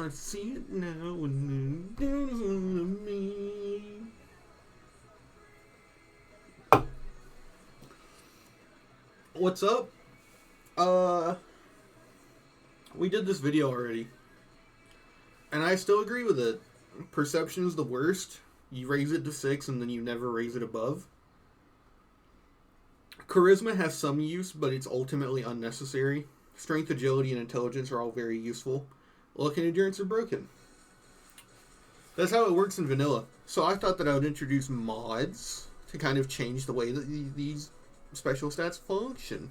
I see it now and then in front of me. What's up? We did this video already. And I still agree with it. Perception is the worst. You raise it to 6 and then you never raise it above. Charisma has some use, but it's ultimately unnecessary. Strength, agility, and intelligence are all very useful. Luck and endurance are broken. That's how it works in vanilla. So I thought that I would introduce mods to kind of change the way that these special stats function.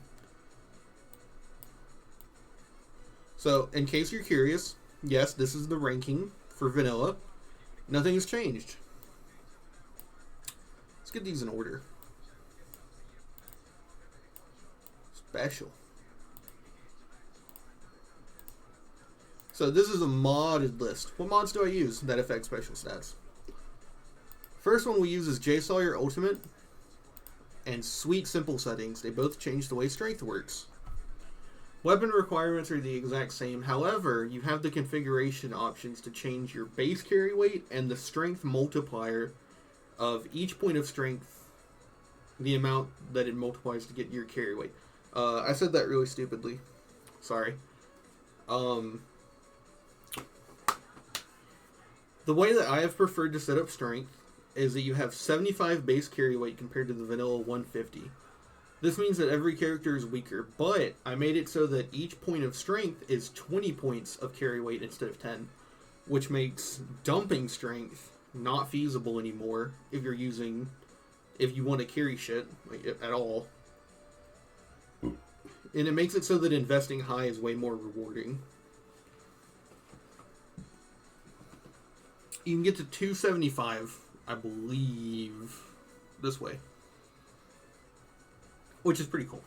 So, in case you're curious, yes, this is the ranking for vanilla. Nothing has changed. Let's get these in order. Special. So this is a modded list. What mods do I use that affect special stats? First one we use is J-Sawyer Ultimate and Sweet Simple settings. They both change the way strength works. Weapon requirements are the exact same. However, you have the configuration options to change your base carry weight and the strength multiplier of each point of strength, the amount that it multiplies to get your carry weight. I said that really stupidly. Sorry. The way that I have preferred to set up strength is that you have 75 base carry weight compared to the vanilla 150. This means that every character is weaker, but I made it so that each point of strength is 20 points of carry weight instead of 10, which makes dumping strength not feasible anymore if you want to carry shit like, at all. And it makes it so that investing high is way more rewarding. You can get to 275, I believe, this way. Which is pretty cool.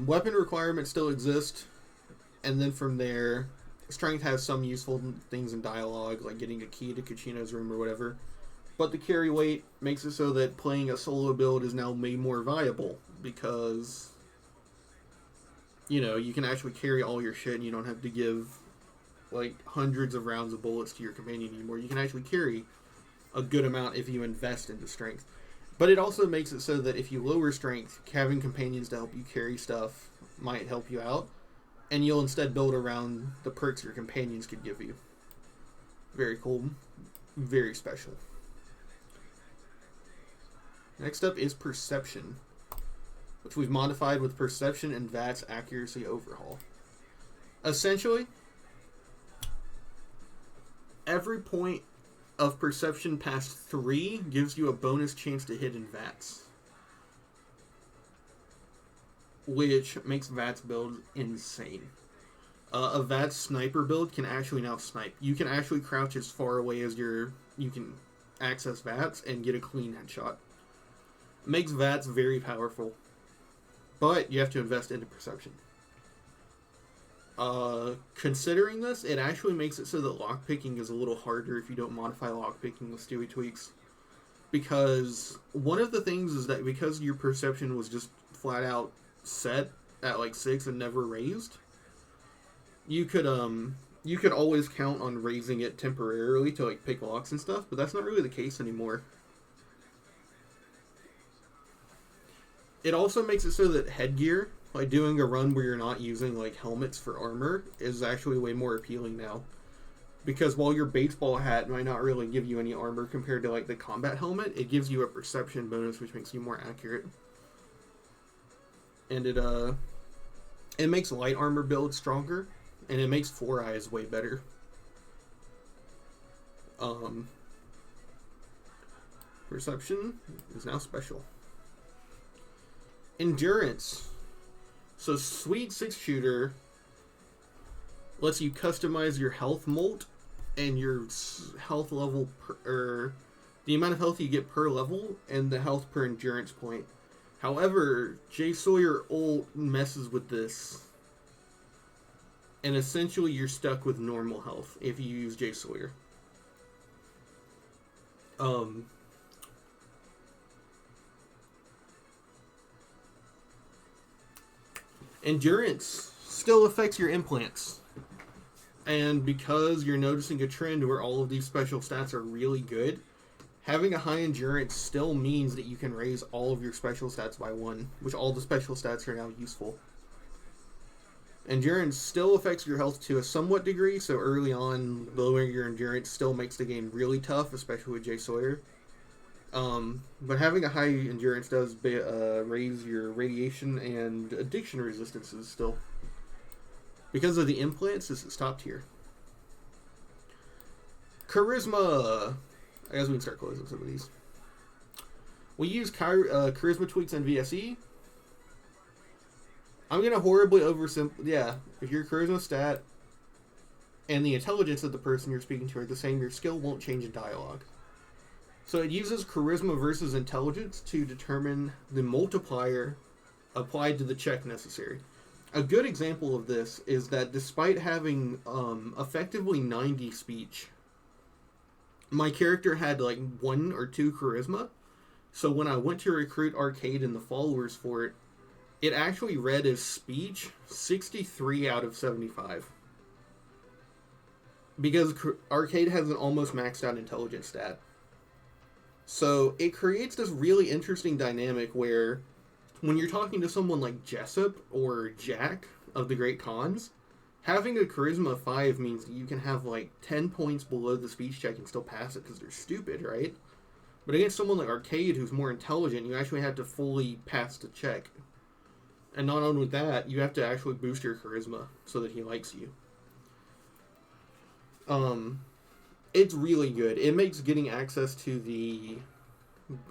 Weapon requirements still exist. And then from there, strength has some useful things in dialogue, like getting a key to Kachina's room or whatever. But the carry weight makes it so that playing a solo build is now made more viable. Because, you know, you can actually carry all your shit and you don't have to give, like, hundreds of rounds of bullets to your companion anymore. You can actually carry a good amount if you invest into strength. But it also makes it so that if you lower strength, having companions to help you carry stuff might help you out. And you'll instead build around the perks your companions could give you. Very cool. Very special. Next up is Perception, which we've modified with Perception and VATS Accuracy Overhaul. Essentially, every point of perception past 3 gives you a bonus chance to hit in VATS, which makes VATS build insane. A VATS sniper build can actually now snipe. You can actually crouch as far away as you can access VATS and get a clean headshot. It makes VATS very powerful, but you have to invest into perception. Considering this, it actually makes it so that lockpicking is a little harder if you don't modify lockpicking with Stewie tweaks. Because one of the things is that because your perception was just flat out set at like 6 and never raised, you could always count on raising it temporarily to like pick locks and stuff, but that's not really the case anymore. It also makes it so that headgear, like doing a run where you're not using like helmets for armor, is actually way more appealing now. Because while your baseball hat might not really give you any armor compared to like the combat helmet, it gives you a perception bonus which makes you more accurate. And it makes light armor builds stronger, and it makes 4 eyes way better. Perception is now special. Endurance. So Sweet 6-shooter lets you customize your health molt and your health level, the amount of health you get per level and the health per endurance point. However, J. Sawyer ult messes with this, and essentially you're stuck with normal health if you use J. Sawyer. Endurance. still affects your implants. And because you're noticing a trend where all of these special stats are really good, having a high endurance still means that you can raise all of your special stats by 1, which all the special stats are now useful. Endurance still affects your health to a somewhat degree, so early on, lowering your endurance still makes the game really tough, especially with Jay Sawyer. But having a high endurance does raise your radiation and addiction resistances still. Because of the implants, this is top tier. Charisma! I guess we can start closing some of these. We use charisma tweaks in VSE. I'm going to horribly oversimplify. Yeah, if your charisma stat and the intelligence of the person you're speaking to are the same, your skill won't change in dialogue. So it uses charisma versus intelligence to determine the multiplier applied to the check necessary. A good example of this is that despite having effectively 90 speech, my character had like 1 or 2 charisma. So when I went to recruit Arcade and the followers for it, it actually read as speech 63 out of 75. Because Arcade has an almost maxed out intelligence stat. So it creates this really interesting dynamic where when you're talking to someone like Jessup or Jack of the Great Khans, having a charisma of 5 means that you can have like 10 points below the speech check and still pass it because they're stupid, right? But against someone like Arcade who's more intelligent, you actually have to fully pass the check. And not only that, you have to actually boost your charisma so that he likes you. It's really good. It makes getting access to the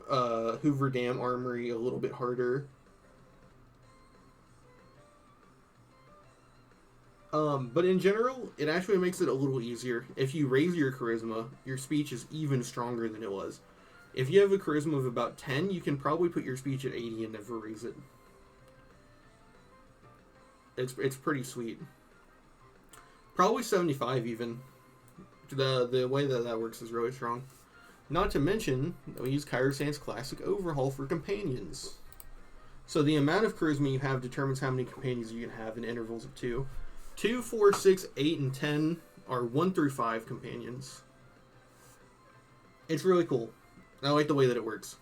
Hoover Dam Armory a little bit harder. But in general, it actually makes it a little easier. If you raise your charisma, your speech is even stronger than it was. If you have a charisma of about 10, you can probably put your speech at 80 and never raise it. It's pretty sweet. Probably 75 even. The way that works is really strong. Not to mention, we use Kairosan's Classic Overhaul for companions. So the amount of charisma you have determines how many companions you can have in intervals of 2. 2, 4, 6, 8, and 10 are 1 through 5 companions. It's really cool. I like the way that it works.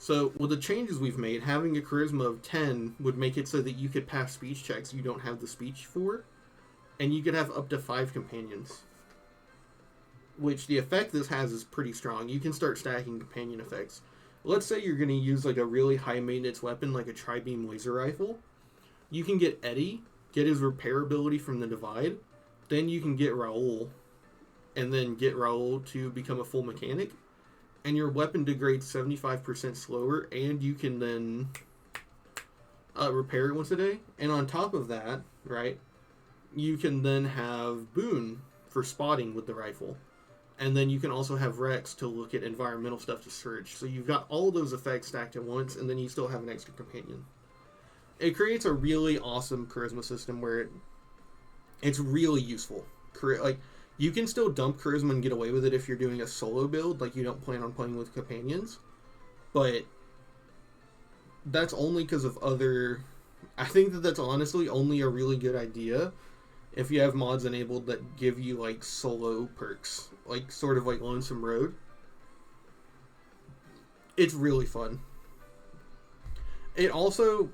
So, with the changes we've made, having a charisma of 10 would make it so that you could pass speech checks you don't have the speech for, and you could have up to 5 companions. Which the effect this has is pretty strong. You can start stacking companion effects. Let's say you're going to use like a really high maintenance weapon like a tri-beam laser rifle. You can get Eddie, get his repair ability from the Divide, then you can get Raoul, and then get Raoul to become a full mechanic, and your weapon degrades 75% slower, and you can then repair it once a day. And on top of that, right, you can then have Boone for spotting with the rifle. And then you can also have Rex to look at environmental stuff to search. So you've got all those effects stacked at once, and then you still have an extra companion. It creates a really awesome charisma system where it's really useful. Like, you can still dump charisma and get away with it if you're doing a solo build, like you don't plan on playing with companions. But that's only because of other... I think that's honestly only a really good idea if you have mods enabled that give you, like, solo perks. Like, sort of like Lonesome Road. It's really fun. It also,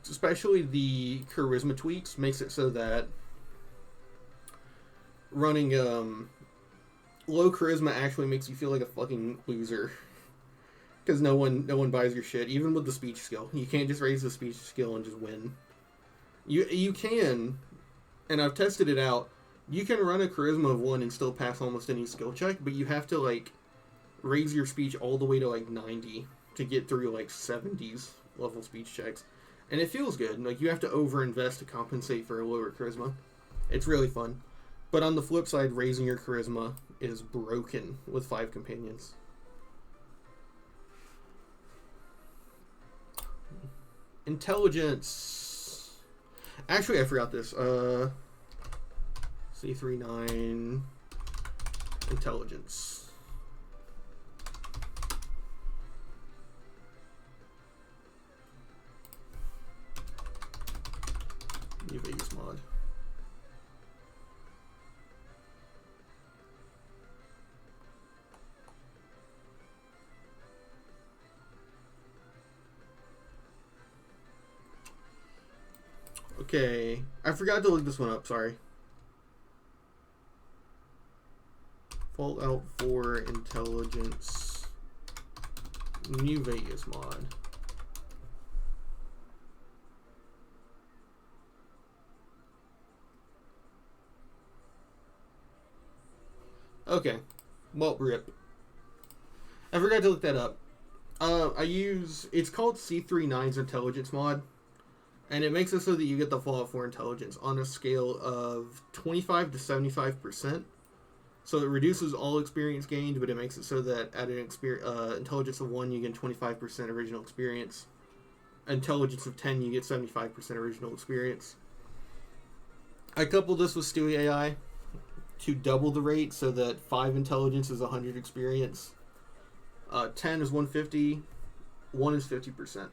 especially the charisma tweaks, makes it so that running low charisma actually makes you feel like a fucking loser. Because no one buys your shit, even with the speech skill. You can't just raise the speech skill and just win. You can, and I've tested it out, you can run a charisma of 1 and still pass almost any skill check, but you have to, like, raise your speech all the way to, like, 90 to get through, like, 70s level speech checks. And it feels good. Like, you have to overinvest to compensate for a lower charisma. It's really fun. But on the flip side, raising your charisma is broken with 5 companions. Intelligence. Actually, I forgot this. C39 intelligence. New Vegas mod. Okay. I forgot to look this one up, sorry. Fallout 4 Intelligence New Vegas mod. Okay. Well, rip. I forgot to look that up. It's called C39's Intelligence mod, and it makes it so that you get the Fallout 4 Intelligence on a scale of 25 to 75%. So it reduces all experience gained, but it makes it so that at an intelligence of 1, you get 25% original experience. Intelligence of 10, you get 75% original experience. I coupled this with Stewie AI to double the rate so that 5 intelligence is 100 experience. 10 is 150, 1 is 50%.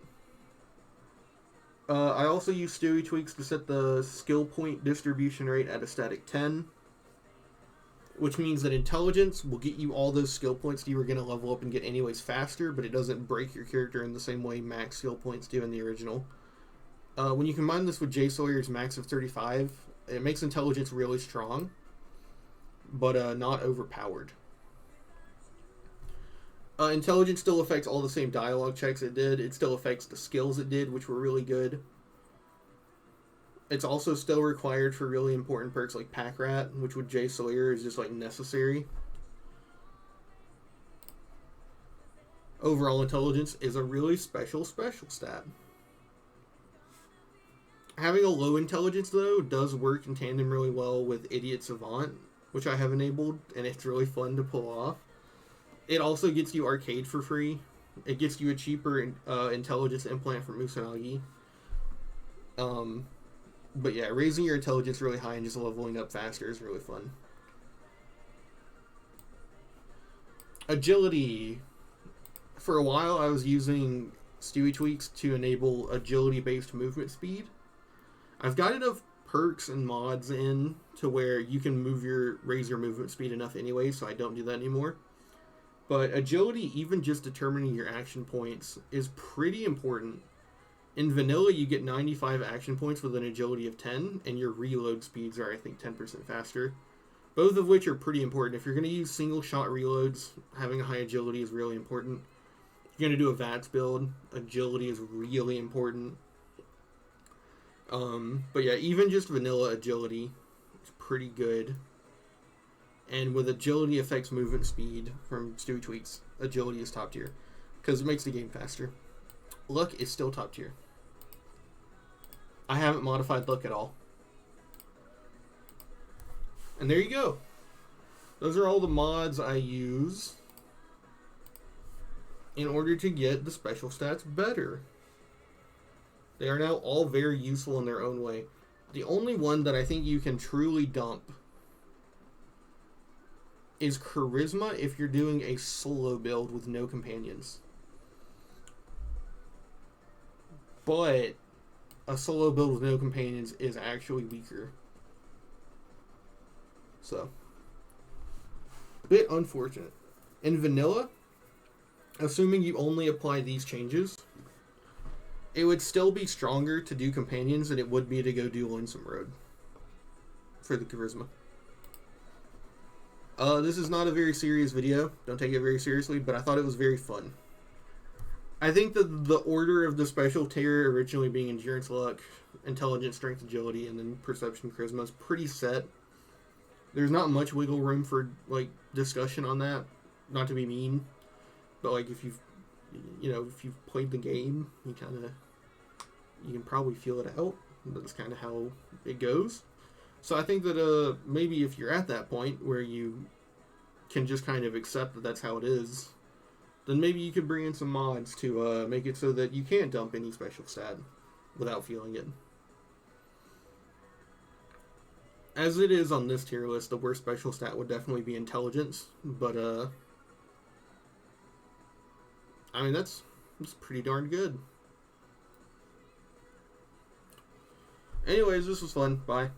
I also use Stewie tweaks to set the skill point distribution rate at a static 10, which means that intelligence will get you all those skill points that you were going to level up and get anyways faster, but it doesn't break your character in the same way max skill points do in the original. When you combine this with Jay Sawyer's max of 35, it makes intelligence really strong, but not overpowered. Intelligence still affects all the same dialogue checks it did. It still affects the skills it did, which were really good. It's also still required for really important perks like Pack Rat, which with Jay Sawyer is just like necessary. Overall intelligence is a really special stat. Having a low intelligence, though, does work in tandem really well with Idiot Savant, which I have enabled, and it's really fun to pull off. It also gets you arcade for free. It gets you a cheaper intelligence implant from Musanagi. But yeah, raising your intelligence really high and just leveling up faster is really fun. Agility. For a while, I was using Stewie tweaks to enable agility-based movement speed. I've got enough perks and mods in to where you can raise your movement speed enough anyway, so I don't do that anymore. But agility, even just determining your action points, is pretty important. In vanilla, you get 95 action points with an agility of 10, and your reload speeds are, I think, 10% faster. Both of which are pretty important. If you're going to use single-shot reloads, having a high agility is really important. If you're going to do a VATS build, agility is really important. But yeah, even just vanilla agility is pretty good. And with agility affects movement speed from Stewie tweaks, agility is top tier because it makes the game faster. Luck is still top tier. I haven't modified luck at all. And there you go. Those are all the mods I use in order to get the special stats better. They are now all very useful in their own way. The only one that I think you can truly dump is Charisma if you're doing a solo build with no companions. But a solo build with no companions is actually weaker. So, a bit unfortunate. In vanilla, assuming you only apply these changes, it would still be stronger to do companions than it would be to go do Lonesome Road for the Charisma. This is not a very serious video. Don't take it very seriously, but I thought it was very fun. I think that the order of the special tier originally being Endurance, Luck, Intelligence, Strength, Agility, and then Perception, Charisma is pretty set. There's not much wiggle room for like discussion on that. Not to be mean, but like if you've played the game, you can probably feel it out. That's kind of how it goes. So I think that maybe if you're at that point where you can just kind of accept that that's how it is, then maybe you could bring in some mods to make it so that you can't dump any special stat without feeling it. As it is on this tier list, the worst special stat would definitely be Intelligence, but I mean that's pretty darn good. Anyways, this was fun. Bye.